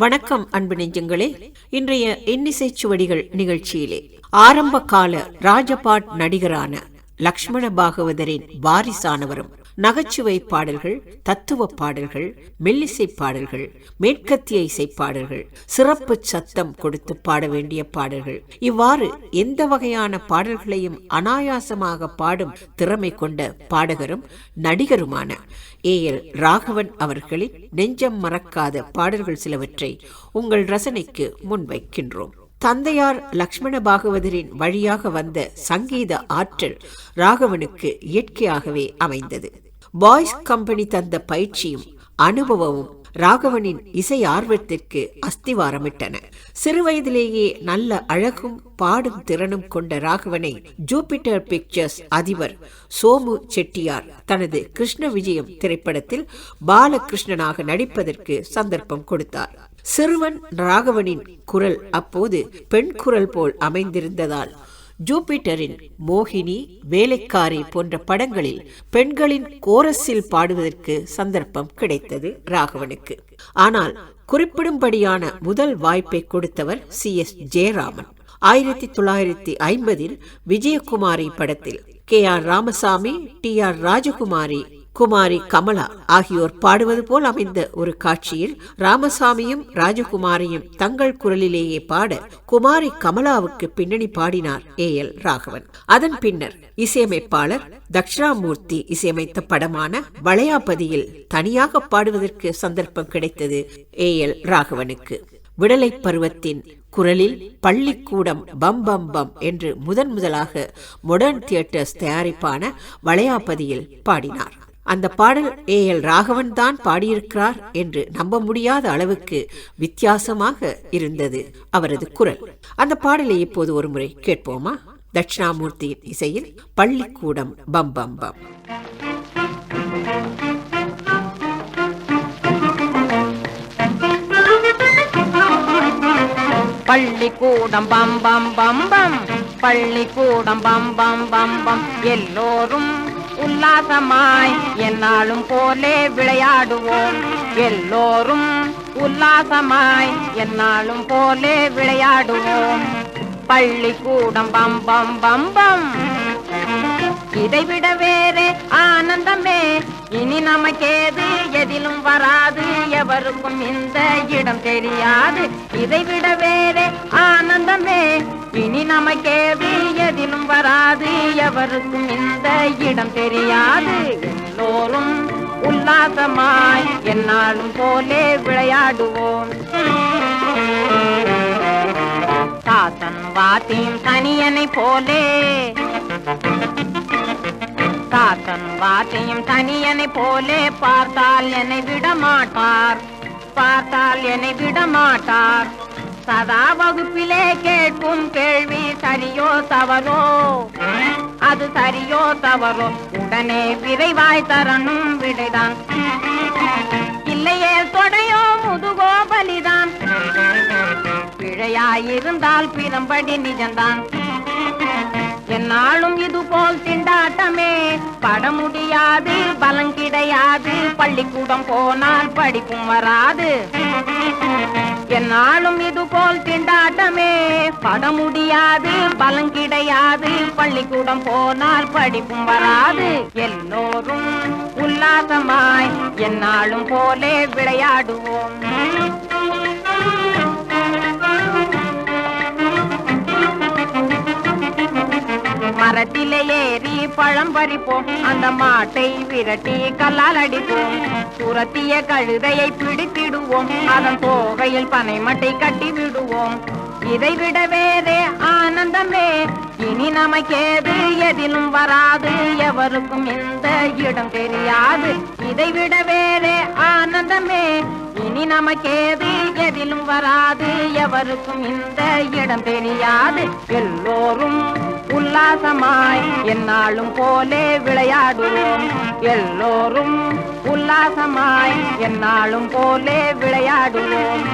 வணக்கம் அன்பு நெஞ்சங்களே. இன்றைய இன்னிசை சுவடிகள் நிகழ்ச்சியிலே ஆரம்ப கால ராஜபாட் நடிகரான லக்ஷ்மண பாகவதரின் வாரிசானவரும் நகைச்சுவை பாடல்கள், தத்துவ பாடல்கள், மெல்லிசை பாடல்கள், மேற்கத்திய இசை பாடல்கள், சிறப்பு சத்தம் கொடுத்து பாட வேண்டிய பாடல்கள், இவ்வாறு எந்த வகையான பாடல்களையும் அனாயாசமாக பாடும் திறமை கொண்ட பாடகரும் நடிகருமான AL ராகவன் அவர்களின் நெஞ்சம் மறக்காத பாடல்கள் சிலவற்றை உங்கள் ரசனைக்கு முன்வைக்கின்றோம். தந்தையார் லக்ஷ்மண பாகவதரின் வழியாக வந்த சங்கீத ஆற்றல் ராகவனுக்கு இயற்கையாகவே அமைந்தது. பாய்ஸ் கம்பெனி தந்த பயிற்சியும் அனுபவமும் ராகவனின் இசை ஆர்வத்திற்கு அஸ்திவாரமிட்டன. சிறுவயதிலேயே நல்ல அழகும் பாடும் திறனும் கொண்ட ராகவனை ஜூபிட்டர் பிக்சர்ஸ் அதிபர் சோமு செட்டியார் தனது கிருஷ்ண விஜயம் திரைப்படத்தில் பாலகிருஷ்ணனாக நடிப்பதற்கு சந்தர்ப்பம் கொடுத்தார். சிறுவன் ராகவனின் குரல் அப்போது பெண் குரல் போல் அமைந்திருந்ததால் ஜூபிட்டரின் மோகினி, வேலைக்காரி போன்ற படங்களில் பெண்களின் கோரஸில் பாடுவதற்கு சந்தர்ப்பம் கிடைத்தது ராகவனுக்கு. ஆனால் குறிப்பிடும்படியான முதல் வாய்ப்பை கொடுத்தவர் CS ஜெயராமன். 1950 விஜயகுமாரி படத்தில் KR ராமசாமி, TR ராஜகுமாரி, குமாரி கமலா ஆகியோர் பாடுவது போல் அமைந்த ஒரு காட்சியில் ராமசாமியும் ராஜகுமாரியும் தங்கள் குரலிலேயே பாட குமாரி கமலாவுக்கு பின்னணி பாடினார் AL ராகவன். அதன் பின்னர் இசையமைப்பாளர் தக்ஷணாமூர்த்தி இசையமைத்த படமான வளையாபதியில் தனியாக பாடுவதற்கு சந்தர்ப்பம் கிடைத்தது AL ராகவனுக்கு. விடலை பருவத்தின் குரலில் பள்ளிக்கூடம் பம் பம் பம் என்று முதலாக மாடர்ன் தியேட்டர்ஸ் தயாரிப்பான வளையாபதியில் பாடினார். அந்த பாடல் AL ராகவன் தான் பாடியிருக்கிறார் என்று நம்ப முடியாத அளவுக்கு வித்தியாசமாக இருந்தது அவரது குரல். அந்த பாடலை இப்போது ஒரு முறை கேட்போமா? தட்சிணாமூர்த்தியின் இசையில் பள்ளிக்கூடம் பம் பம் பம். பள்ளிக்கூடம் பம் பம் பம் பம், பள்ளிக்கூடம் பம் பம் பம் பம், எல்லோரும் உல்லாசமாய் என்னாலும் போலே விளையாடுவோம், எல்லோரும் உல்லாசமாய் என்னாலும் போலே விளையாடுவோம். பள்ளிக்கூடம் பம் பம் பம் பம், இதைவிட வேறே ஆனந்தமே இனி நமக்கேது எதிலும் வராது, எவருக்கும் இந்த இடம் தெரியாது. இதைவிட வேறே ஆனந்தமே இனி நமக்கேது எதிலும் வராது, எவருக்கும் இந்த இடம் தெரியாது. எல்லோரும் உல்லாசமாய் என்னாலும் போலே விளையாடுவோம். தாத்தன் வாத்தியும் தனியனை போலே, தாத்தன் வாத்தையும் தனியனை போலே பார்த்தால் என்னை விட மாட்டார், பார்த்தால் என்னை விட மாட்டார். சதா வகுப்பிலே கேட்கும் கேள்வி சரியோ தவறோ, அது சரியோ தவறோ உடனே விரைவாய் தரணும் விடைதான், இல்லையே தொடையோ முதுகோ பலிதான். பிழையாயிருந்தால் பிறம்படி நிஜந்தான். என்னாலும் இது போல் திண்டாட்டமே பட முடியாது, பலம் கிடையாது, பள்ளிக்கூடம் போனால் படிப்பும் வராது. என்னாலும் இது போல் திண்டாட்டமே பட முடியாது, பலம் கிடையாது, பள்ளிக்கூடம் போனால் படிப்பும் வராது. எல்லோரும் உல்லாசமாய் என்னாலும் போலே விளையாடுவோம். மரத்திலே ஏறி பழம் பறிப்போம், அந்த மாட்டை விரட்டி கல்லால் அடிப்போம். துரத்திய கழுதையை பிடித்திடுவோம், அதன் தோகையில் பனை மட்டை கட்டி விடுவோம். இதைவிட வேறே ஆனந்தமே இனி நமக்கேது எதிலும் வராது, எவருக்கும் இந்த இடம் தெரியாது. இதைவிட வேறே ஆனந்தமே இனி நமக்கேது எதிலும் வராது, எவருக்கும் இந்த இடம் தெரியாது. எல்லோரும் உல்லாசமாய் என்னாலும் போலே விளையாடுவோம், எல்லோரும் உல்லாசமாய் என்னாலும் போலே விளையாடுவோம்.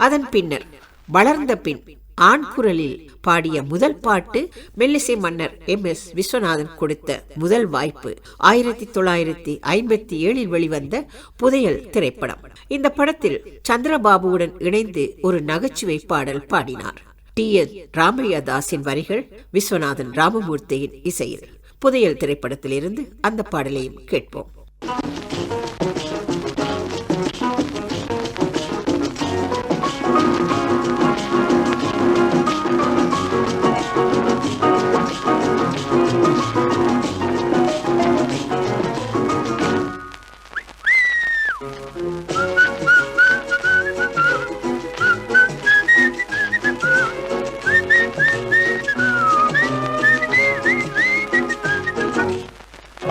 அதன் பின்னர் வளர்ந்த பின் ஆண் குரலில் பாடிய முதல் பாட்டு மெல்லிசை மன்னர் MS விஸ்வநாதன் கொடுத்த முதல் வாய்ப்பு 1957 வெளிவந்த புதையல் திரைப்படம். இந்த படத்தில் சந்திரபாபுவுடன் இணைந்து ஒரு நகைச்சுவை பாடல் பாடினார். TN ராமையாதாஸின் வரிகள், விஸ்வநாதன் ராமமூர்த்தியின் இசையில். புதையல் திரைப்படத்திலிருந்து அந்த பாடலையும் கேட்போம்.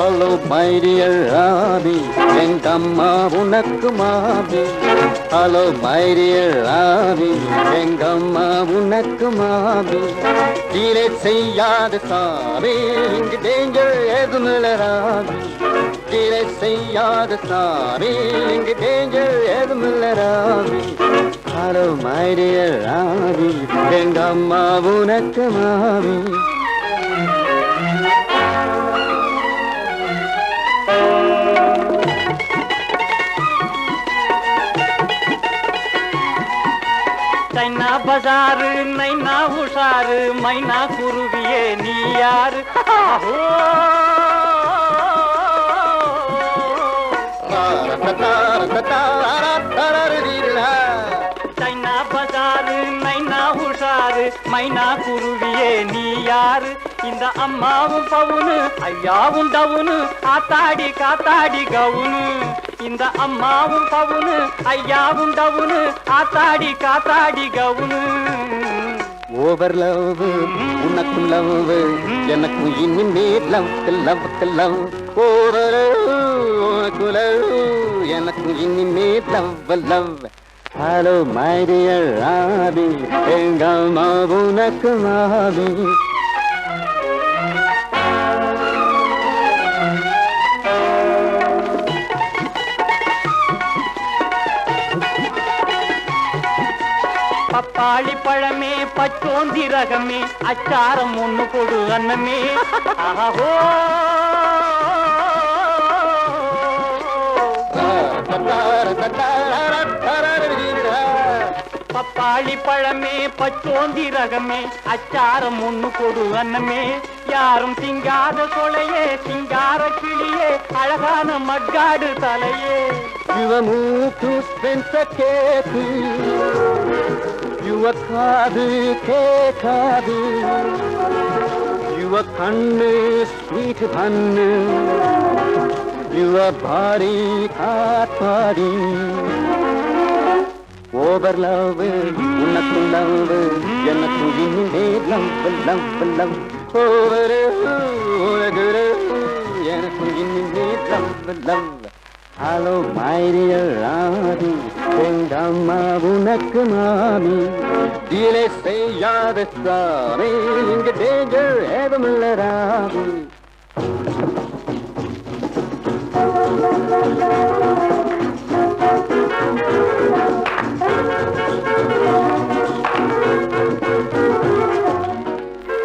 Hello my dear Rabi, எங்கம்மா உனக்கு மாபி. Hello my dear Rabi, எங்கம்மா உனக்கு மாபி. கீழே செய்யாத சாமி, இங்கு டேஞ்சர் எதுமில்ல ராபி. கீழே செய்யாத சாமி, இங்கு டேஞ்சர் எதுமில்ல ராபி. Hello my dear Rabi, எங்கம்மா உனக்கு மாபி. மைனா பஜாரு நைனா உஷாரு மைனா குருவியே நீ யாரு? சைனா பஜாரு நைனா உஷாரு மைனா குருவியே நீ யாரு? இந்த அம்மாவும் பவுனு ஐயாவும் டவுனு ஆத்தாடி காத்தாடி கவுனு. இந்த அம்மாவும் பவுனு ஐயாவும் டவுனு ஆத்தாடி காத்தாடி கவுனு. ஓவர் லவ் உனக்கும் லவ் எனக்கும் இனிமே லவ் லவ் லவ். ஓவர் உனக்கு லவ் எனக்கும் இனிமே love love. Hello my dear Robbie, எங்க அம்மா உனக்கு மாபி. பப்பாளி பழமே பச்சோந்தி ரகமே அச்சாரம் ஒண்ணு கொடு அன்னமே. ஆஹோ பப்பாளி பழமே பச்சோந்தி ரகமே அச்சாரம் ஒண்ணு கொடு அன்னமே. யாரும் திங்காத சொலையே சிங்கார கிளியே அழகான மக்காடு தலையே. மூக்கு கேக்கு யுவ காது கேட்காது. யுவ கண்ணு ஸ்வீட் பண்ணு யுவ பாடி காத்தாடி. ஓவர் லவ் உனக்கு லவ் எனக்கு இனிமே லவ் லவ் லவ். ஓவர் உனக்கு எனக்கு இனிமே love love. Hello my dear Robbie, எங்க அம்மா உனக்கு மாமி. டீலே செய்யாத சாமி, இங்க டேஞ்சர் ஏதுமில்ல ராபி.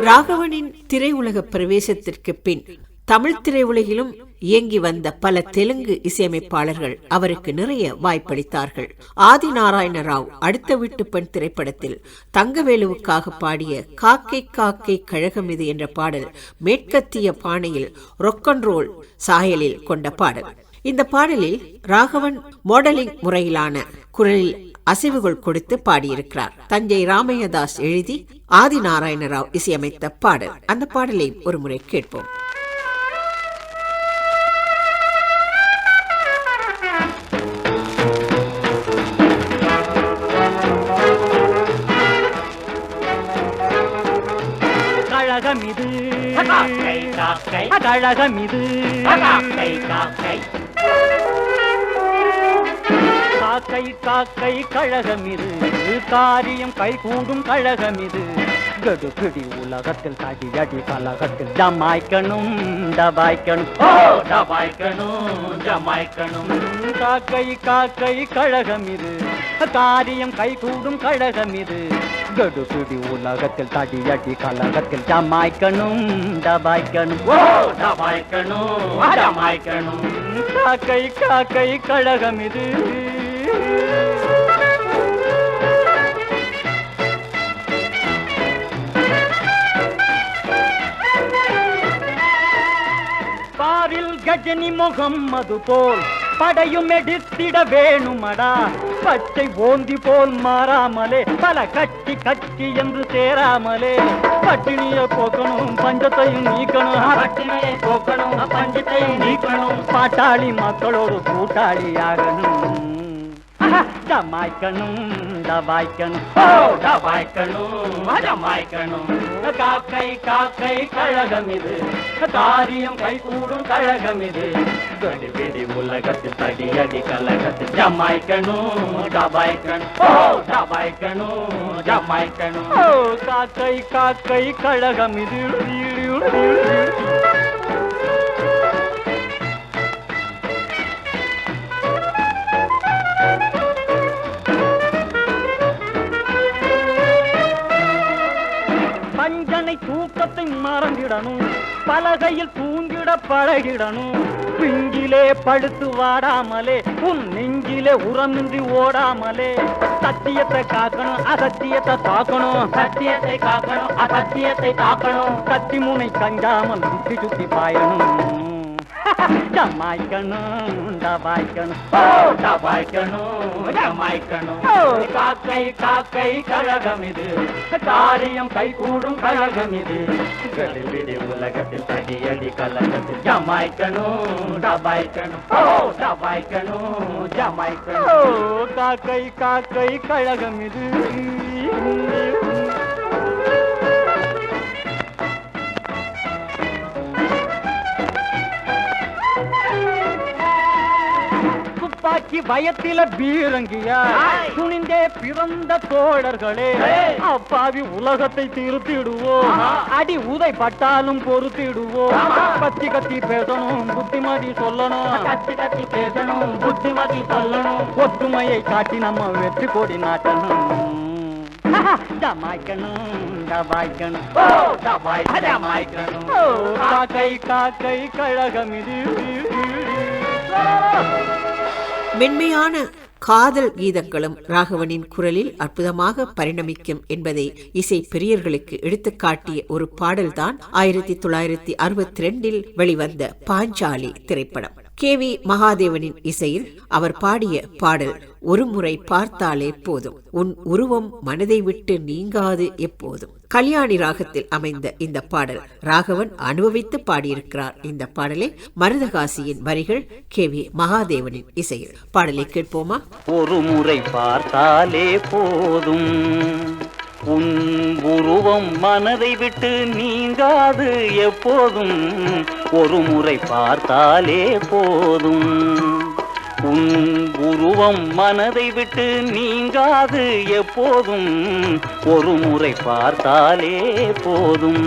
ராகவனின் திரையுலக பிரவேசத்திற்கு பின் தமிழ் திரையுலகிலும் இயங்கி வந்த பல தெலுங்கு இசையமைப்பாளர்கள் அவருக்கு நிறைய வாய்ப்பளித்தார்கள். ஆதி நாராயண ராவ் அடுத்த வீட்டு பெண் திரைப்படத்தில் தங்கவேலுவுக்காக பாடிய காக்கை காக்கை கழகம் இது என்ற பாடல் மேற்கத்திய பாணியில் ரொக்கன்ரோல் சாயலில் கொண்ட பாடல். இந்த பாடலில் ராகவன் மாடலிங் முறையிலான குரலில் அசைவுகள் கொடுத்து பாடியிருக்கிறார். தஞ்சை ராமையாதாஸ் எழுதி ஆதி நாராயண ராவ் இசையமைத்த பாடல். அந்த பாடலை ஒரு முறை கேட்போம். கழகமிது கழகமிது காக்கை காக்கை கழகமிது காரியம் கைகூடும் கழகமிது. கடுபிடி உலகத்தில் காடி அடி கலகத்தில் ஜமாய்க்கணும் டபாய்க்கணும் டபாய்க்கணும் ஜமாய்க்கணும். காக்கை காக்கை கழகமிது காரியம் கைகூடும் கழகமிது. கடுபிடி உலகத்தில் தடியடி கலகத்தில் ஜமாய்க்கணும் டபாய்க்கணும் ஓ டபாய்க்கணும் ஜமாய்க்கணும் காக்கை காக்கை கழகம் இது பாரில் கஜனி முகம் அது போல் படையும் எடுத்திட வேணுமடா பச்சை ஓந்தி போல் மாறாமலே பல கட்சி கட்சி என்று சேராமலே பட்டினியை போக்கணும் பஞ்சத்தையும் நீக்கணும் பட்டினியை போக்கணும் பஞ்சத்தையும் நீக்கணும் பாட்டாளி மக்களோடு கூட்டாளியாகணும் ஜமாய்க்கணும் டபாய்க்கணும் ஓ டபாய்க்கணும் ஜமாய்க்கணும் காக்கை காக்கை கழகம் இது காரியம் கைகூடும் கழகம் இது கடிபிடி உலகத்தில் தடியடி கலகத்தில் ஜமாய்க்கணும் டபாய்க்கணும் ஓ டபாய்க்கணும் ஜமாய்க்கணும் ஓ காக்கை காக்கை கழகம் இது பஞ்சனை தூக்கத்தை மறந்திடணும் பலகையில் தூங்கிட பழகிடணும் பிஞ்சிலே படுத்து வாடாமலே உன் நெஞ்சிலே உரமின்றி ஓடாமலே சத்தியத்தை காக்கணும் அசத்தியத்தை தாக்கணும் சத்தியத்தை காக்கணும் அசத்தியத்தை தாக்கணும் கத்தி முனை கஞ்சாமல் சுத்தி சுத்தி பாயணும் ஜமாய்க்கணும் டபாய்க்கணும் ஓ டபாய்க்கணும் ஜமாய்க்கணும் காக்கை காக்கை கழகம் இது காரியம் கைகூடும் கழகம் இது கடிபிடி உலகத்தில் தடியடி கலகத்தில் ஜமாய்க்கணும் டபாய்க்கணும் ஓ டபாய்க்கணும் ஜமாய்க்கணும் காக்கை காக்கை கழகம் இது துப்பாக்கி பயத்தில பீரங்கியா துணிந்தே பிறந்த தோழர்களே அப்பாவி உலகத்தை திருத்திடுவோம் அடி உதை பட்டாலும் பொறுத்திடுவோம் கத்தி கத்தி பேசணும் புத்திமதி சொல்லணும் கத்தி கத்தி பேசணும் புத்திமதி சொல்லணும் ஒற்றுமையை காட்டி நம்ம வெற்றி கொடி நாட்டணும் ஜமாய்க்கணும் டபாய்க்கணும் ஓ ஜமாய்க்கணும் காக்கை காக்கை கழகம் இது மென்மையான காதல் கீதங்களும் ராகவனின் குரலில் அற்புதமாக பரிணமிக்கும் என்பதை இசை பிரியர்களுக்கு எடுத்துக்காட்டிய ஒரு பாடல்தான் 1962 வெளிவந்த பாஞ்சாலி திரைப்படம். KV மகாதேவனின் இசையில் அவர் பாடிய பாடல் ஒரு முறை பார்த்தாலே போதும், உன் உருவம் மனதை விட்டு நீங்காது எப்போதும். கல்யாணி ராகத்தில் அமைந்த இந்த பாடல் ராகவன் அனுபவித்து பாடியிருக்கிறார். இந்த பாடலை மருதகாசியின் வரிகள், KV மகாதேவனின் இசையில். பாடலை கேட்போமா? ஒரு முறை பார்த்தாலே போதும், உன் உருவம் மனதை விட்டு நீங்காது எப்போதும். ஒரு முறை பார்த்தாலே போதும், உன் உருவம் மனதை விட்டு நீங்காது எப்போதும். ஒரு முறை பார்த்தாலே போதும்.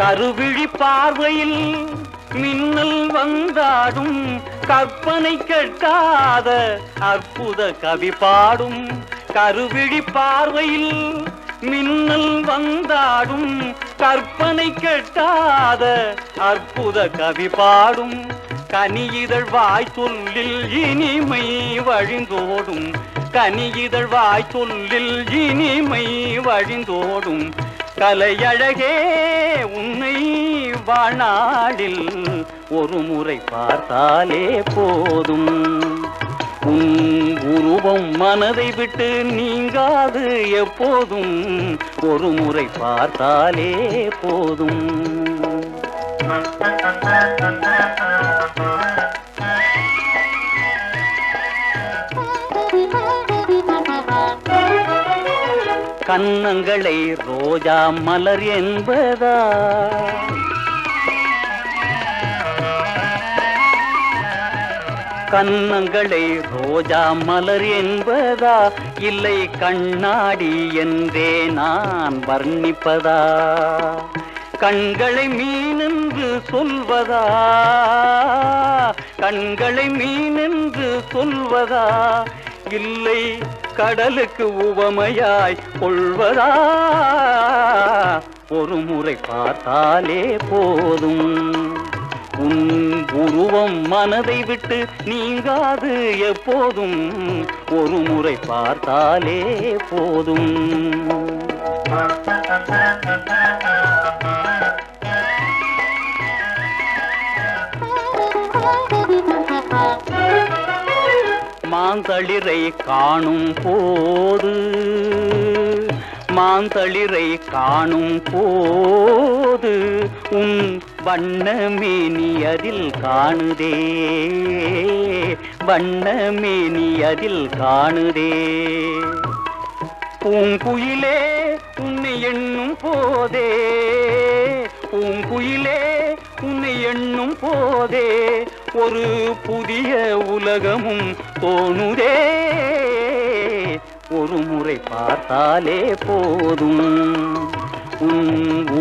கருவிழி பார்வையில் மின்னல் வந்தாடும், கற்பனை கேட்காத அற்புத கவி பாடும். கருவிழி பார்வையில் மின்னல் வந்தாடும், கற்பனை கேட்காத அற்புத கவி பாடும். கனியிதழ் வாய் சொல்லில் இனிமை வழிந்தோடும், கனியிதழ் வாய் சொல்லில் இனிமை வழிந்தோடும். கலையழகே உன்னை வாழ்நாளில் ஒரு முறை பார்த்தாலே போதும். உன் உருவம் மனதை விட்டு நீங்காது எப்போதும். ஒரு முறை பார்த்தாலே போதும். கன்னங்களை ரோஜா மலர் என்பதா, கன்னங்களை ரோஜா மலர் என்பதா, இல்லை கண்ணாடி என்றே நான் வர்ணிப்பதா? கண்களை மீனென்று சொல்வதா, கண்களை மீனென்று சொல்வதா, இல்லை கடலுக்கு உவமையாய் கொள்வதா? ஒரு முறை பார்த்தாலே போதும், உன் உருவம் மனதை விட்டு நீங்காது எப்போதும். ஒரு முறை பார்த்தாலே போதும். மாந்தளிரை காணும் போது, மாந்தளிரை காணும் போது உன் வண்ணமேனி அதில் காணுதே, வண்ணமேனி அதில் காணுதே. பூங்குயிலே உன்னை எண்ணும் போதே, பூங்குயிலே உன்னை எண்ணும் போதே ஒரு புதிய உலகமும் தோணுதே. ஒரு முறை பார்த்தாலே போதும், உன்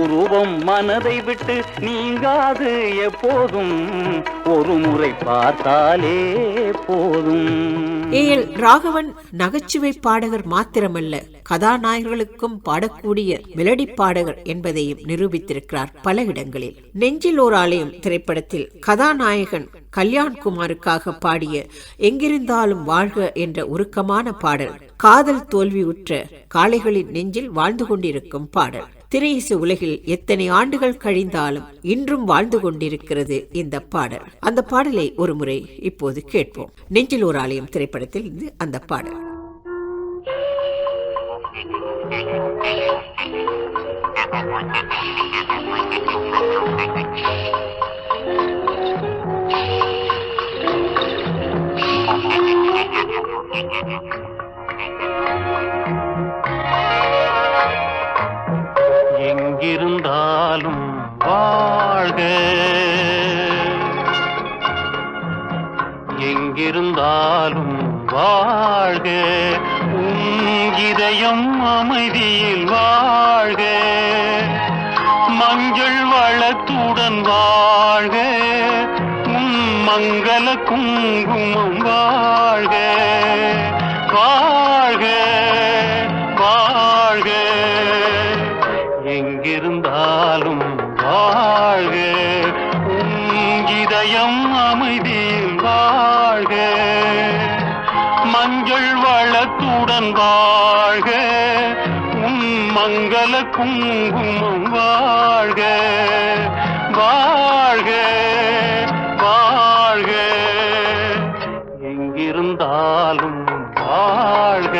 உருவம் மனதை விட்டு நீங்காது எப்போதும். ஒரு முறை பார்த்தாலே போதும். ஏஎல் ராகவன் நகைச்சுவை பாடகர் மாத்திரமல்ல, கதாநாயகர்களுக்கும் பாடக்கூடிய மெலடி பாடகர் என்பதையும் நிரூபித்திருக்கிறார் பல இடங்களில். நெஞ்சில் ஓர் ஆலயம் திரைப்படத்தில் கதாநாயகன் கல்யாண்குமாருக்காக பாடிய எங்கிருந்தாலும் வாழ்க என்ற உருக்கமான பாடல் காதல் தோல்வியுற்ற காளைகளின் நெஞ்சில் வாழ்ந்து கொண்டிருக்கும் பாடல். திரையிசை உலகில் எத்தனை ஆண்டுகள் கழிந்தாலும் இன்றும் வாழ்ந்து கொண்டிருக்கிறது இந்த பாடல். அந்த பாடலை ஒரு முறை இப்போது கேட்போம். நெஞ்சில் ஓர் ஆலயம் திரைப்படத்தில் இருந்து அந்த பாடல். எங்கிருந்தாலும் வாழ்க, எங்கிருந்தாலும் வாழ்க, உன் இதயம் அமைதியில் வாழ்க, மஞ்சள் வளத்துடன் வாழ்க, உன் மங்கள குங்குமம் வாழ்க, வாழ்க வாழ்க, எங்கிருந்தாலும் வாழ்க, உன் இதயம் அமைதியில் வாழ்க, மஞ்சள் வளத்துடன் வாழ்க, உன் மங்கள குங்குமம் வாழ்க, வாழ்க வாழ்க, எங்கிருந்தாலும் வாழ்க.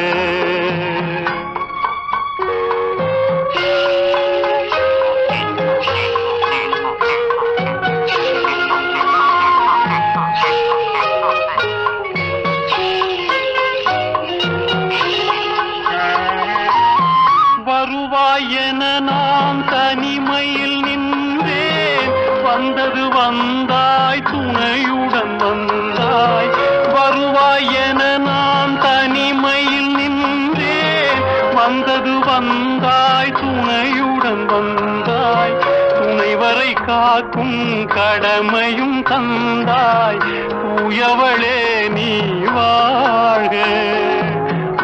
வருவாயென நான் தனிமையில் நின்றேன், வந்தது வந்தாய் துணையுடன் வந்தாய். வருவாயென நான் தனிமையில் நின்றேன், வந்தது வந்தாய் துணையுடன் வந்தாய். துணைவரை காக்கும் கடமையும் தந்தாய். தூயவளே நீ வாழ்க,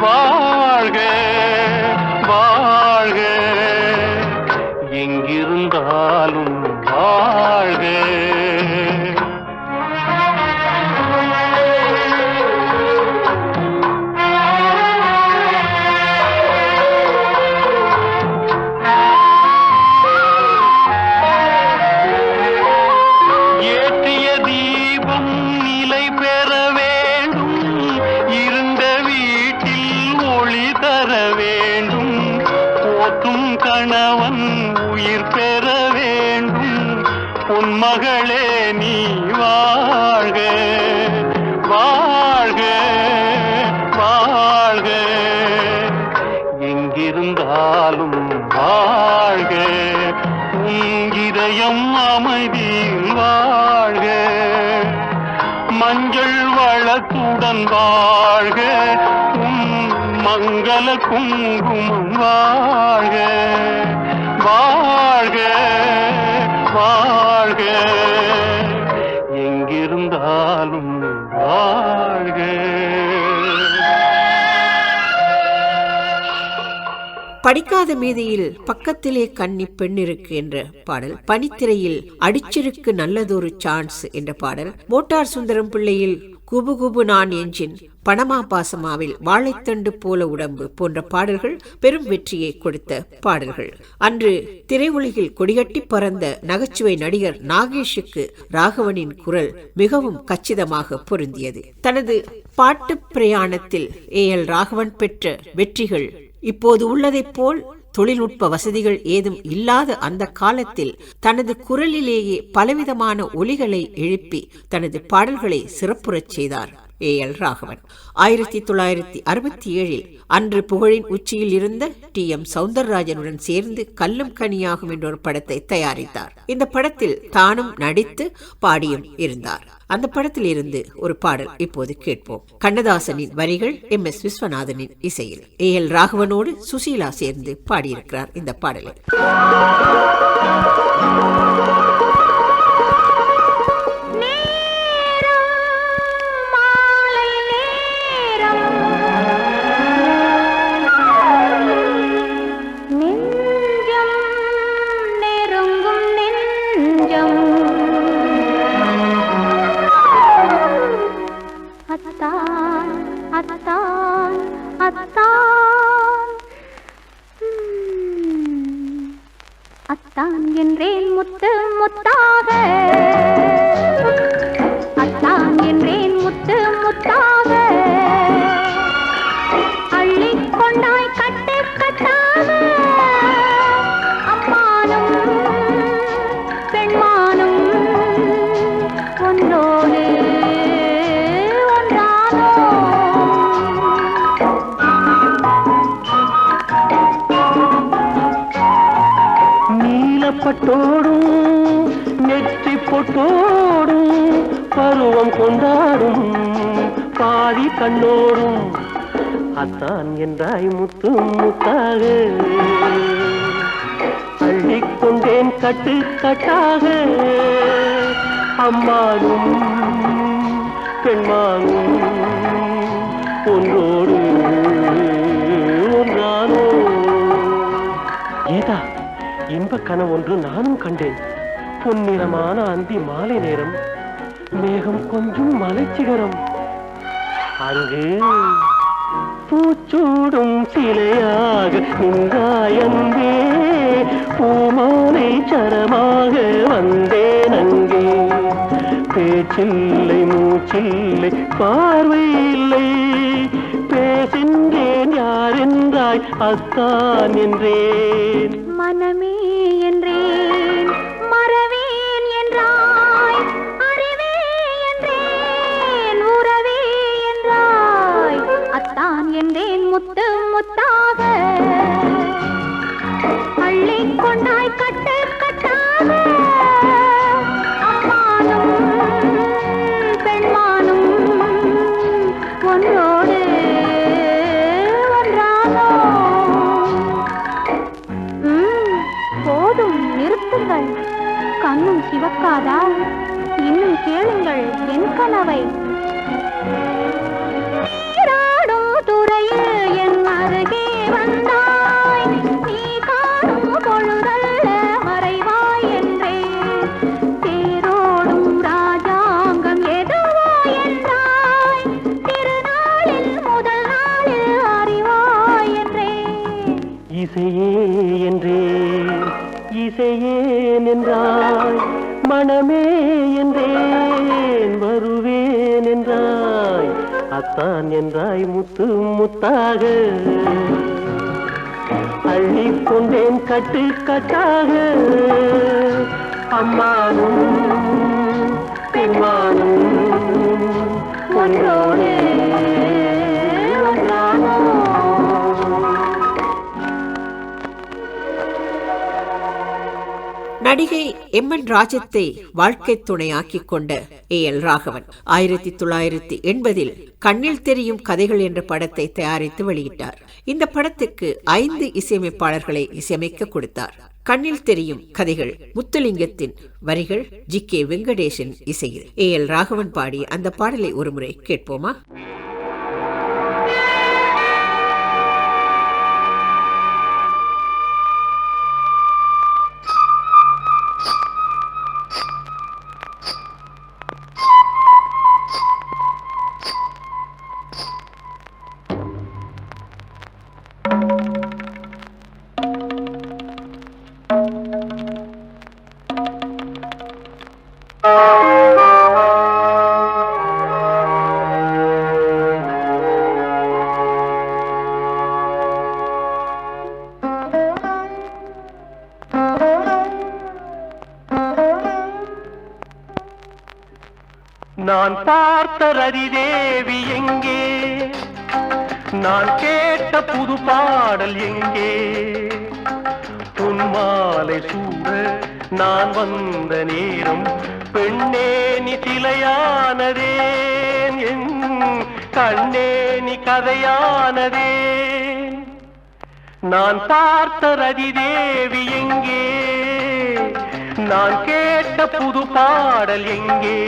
வாழ்க வாழ்க, எங்கிருந்தாலும் வாழ்க. ஏற்றிய தீபம் நிலை பெற வேண்டும், இருந்த வீட்டில் ஒளி தர வேண்டும், போற்றும் கணவன் உயிர் பெற வேண்டும். பொன்மகளே நீ வாழ்க, வாழ்க வாழ்க, எங்கிருந்தாலும் வாழ்க, உன் இதயம் அமைதியில் வாழ்க, மஞ்சள் நலமுடன் வாழ்க, மங்கள குங்குமம் வாழ்க, வாழ்க வாழ்க, எங்கிருந்தாலும் வாழ்க. படிக்காத மீதியில் பக்கத்திலே கன்னி பெண் இருக்கு என்ற பாடல், பனித்திரையில் அடிச்சிருக்கு நல்லதொரு சான்ஸ் என்ற பாடல், மோட்டார் சுந்தரம் பிள்ளையில் குபு குபு நான் என்ஜின், பணமா பாசமாவில் வாழைத்தண்டு போல உடம்பு போன்ற பாடல்கள் பெரும் வெற்றியை கொடுத்த பாடல்கள். அன்று திரையுலகில் கொடிகட்டி பறந்த நகைச்சுவை நடிகர் நாகேஷுக்கு ராகவனின் குரல் மிகவும் கச்சிதமாக பொருந்தியது. தனது பாட்டு பிரயாணத்தில் AL ராகவன் பெற்ற வெற்றிகள் இப்போது உள்ளதைப் போல் தொழில்நுட்ப வசதிகள் ஏதும் இல்லாத அந்த காலத்தில் தனது குரலிலேயே பலவிதமான ஒலிகளை எழுப்பி தனது பாடல்களை சிறப்புறச் செய்தார் AL ராகவன். 1967 அன்று புகழின் உச்சியில் இருந்த TM சௌந்தரராஜனுடன் சேர்ந்து கல்லும் கனியாகும் என்ற ஒரு படத்தை தயாரித்தார். இந்த படத்தில் தானும் நடித்து பாடியும் இருந்தார். அந்த படத்தில் இருந்து ஒரு பாடல் இப்போது கேட்போம். கண்ணதாசனின் வரிகள், MS விஸ்வநாதனின் இசையில் AL ராகவனோடு சுசீலா சேர்ந்து பாடியிருக்கிறார் இந்த பாடலை. அத்தான் என்றேன் முத்து முத்தாக, அத்தான் என்றேன் முத்து முத்தாக, அள்ளிக் கொண்டாய் கட்டு கட்டாக, அம்மானும் பெண்மானும் ஒன்றோடு ஒன்றானோ. பட்டோடும் நெற்றி பொட்டோடும் பருவம் கொண்டாடும் பாதி கண்ணோடும் அத்தான் என்றாய் முத்து முத்தாக, அள்ளிக்கொண்டேன் கட்டு கட்டாக, அம்மானும் பெண்மானும் ஒன்றோடு ஒன்றானோ. ஏதா இன்ப கனவு ஒன்று நானும் கண்டேன். பொன்னிறமான அந்தி மாலை நேரம், மேகம் கொஞ்சம் மலைச்சிகரம், அங்கு பூச்சூடும் சிலையாக நின்றாயந்தே, பூமாலை சரமாக வந்தேன் அங்கே. பேச்சில்லை மூச்சில்லை பார்வை இல்லை, பேசின்றேன் யார் என்றாய் அத்தான் என்றேன். மனமே என்றேன் மறவேன் என்றாய், அறிவே என்றேன் உறவே என்றாய், அத்தான் என்றேன் முத்து முத்தாக, அள்ளிக் கொண்டாய் கட்டு கட்டாக, அம்மானும் பெண்மானும் ஒன்றோடு ஒன்றானோ. போதும் நிறுத்துங்கள், கண்ணும் சிவக்காதா? இன்னும் கேளுங்கள் என் கனவை. நீராடும் துறையில் என் அருகே வந்தாய், நீ காணும் பொழுதல்ல மறைவாய் என்றே, தேரோடும் ராஜாங்கம் எதுவோ என்றாய், திருநாளில் முதல் நாளில் அறிவாய் என்றே. இசையே என்றேன் இசையேன் என்றாய், மனமே என்றேன் வருவேன் என்றாய், அத்தான் என்றாய் முத்து முத்தாக, அள்ளிக் கொண்டேன் கட்டு கட்டாக, அம்மானும் பெண்மானும் ஒன்றோடு ஒன்றானோ. நடிகை எம்.என். ராஜத்தை வாழ்க்கை துணையாக்கிக் கொண்ட A.L. ராகவன் 1980 கண்ணில் தெரியும் கதைகள் என்ற படத்தை தயாரித்து வெளியிட்டார். இந்த படத்துக்கு 5 இசையமைப்பாளர்களை இசையமைக்க கொடுத்தார். கண்ணில் தெரியும் கதைகள் முத்துலிங்கத்தின் வரிகள், G.K. வெங்கடேஷன் இசையில் A.L. ராகவன் பாடிய அந்த பாடலை ஒருமுறை கேட்போமா? நான் பார்த்த ரதிதேவி எங்கே, நான் கேட்ட புது பாடல் எங்கே, பொன்மாலை சூட நான் வந்த நேரம் பெண்ணே நீ சிலையானதே, என் கண்ணே நீ கதையானதே. நான் பார்த்த ரதிதேவி எங்கே, நான் கேட்ட புது பாடல் எங்கே.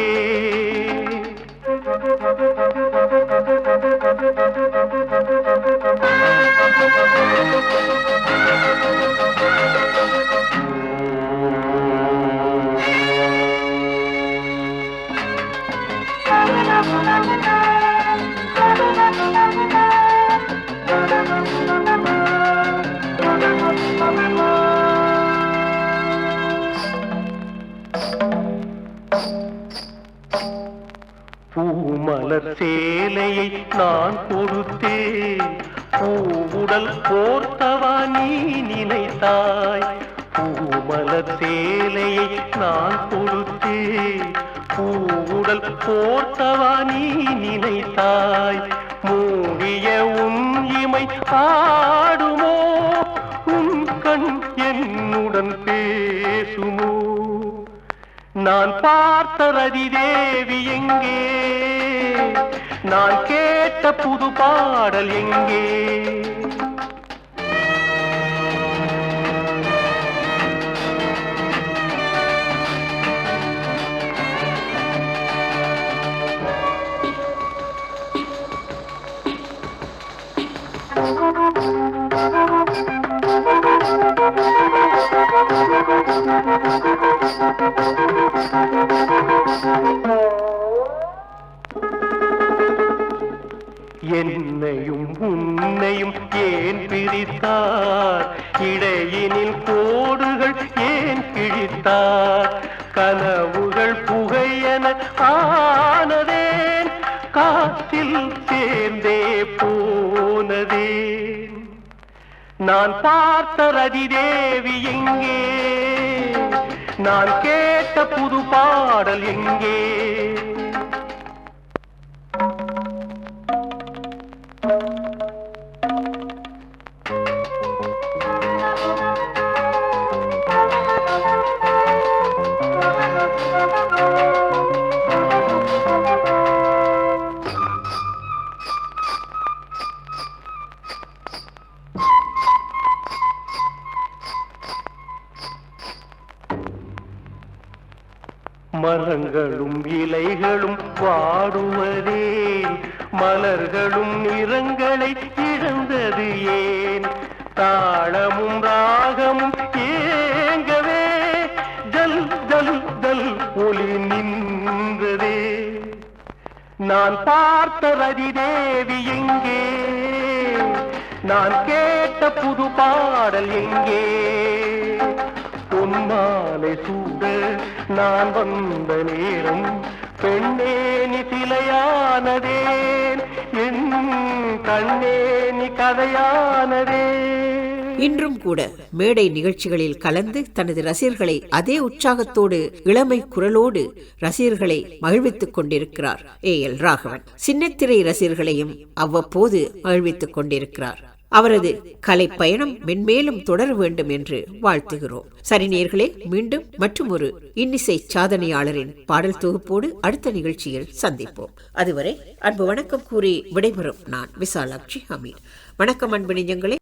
பூமலர் சேலையை நான் கொடுத்தேன், பூவுடல் போர்த்தவா நீ நினைத்தாய். பூமலர் சேலையை நான் கொடுத்தேன், பூவுடல் போர்த்தவா நீ நினைத்தாய். மூடிய உன் இமை ஆடுமோ, உன் கண் என்னுடன் பேசுமோ. நான் பார்த்த ரதிதேவி எங்கே, நான் கேட்ட புது பாடல் எங்கே. என்னையும் உன்னையும் ஏன் பிரித்தார், இடையினில் கோடுகள் ஏன் கிழித்தார். கனவுகள் புகையென ஆனதேன், காற்றில் சேர்ந்தே போனதேன். நான் பார்த்த ரதிதேவி எங்கே, நான் கேட்ட புது பாடல் எங்கே. மரங்களும் இலைகளும் வாடுவதேன், மலர்களும் நிறங்களை இழந்தது ஏன். தாளமும் ராகமும் ஏங்கவே ஜல் ஜல் ஜல் ஒளி நின்றதே. நான் பார்த்த ரதிதேவி எங்கே, நான் கேட்ட புது பாடல் எங்கே. பொன்மாலை சூட நான் வந்த நேரம் பெண்ணே நீ சிலையானதே, என் கண்ணே நீ கதையானதே. இன்றும் கூட மேடை நிகழ்ச்சிகளில் கலந்து தனது ரசிகர்களை அதே உற்சாகத்தோடு இளமை குரலோடு ரசிகர்களை மகிழ்வித்துக் கொண்டிருக்கிறார் A.L. ராகவன். சின்னத்திரை ரசிகர்களையும் அவ்வப்போது மகிழ்வித்துக் கொண்டிருக்கிறார். அவரது கலை பயணம் மென்மேலும் தொடர வேண்டும் என்று வாழ்த்துகிறோம். சரி நேயர்களே, மீண்டும் மற்றும் ஒரு இன்னிசை சாதனையாளரின் பாடல் தொகுப்போடு அடுத்த நிகழ்ச்சியில் சந்திப்போம். அதுவரை அன்பு வணக்கம் கூறி விடைபெறும் நான் விசாலாட்சி அமீர். வணக்கம் அன்பு நெஞ்சங்களே.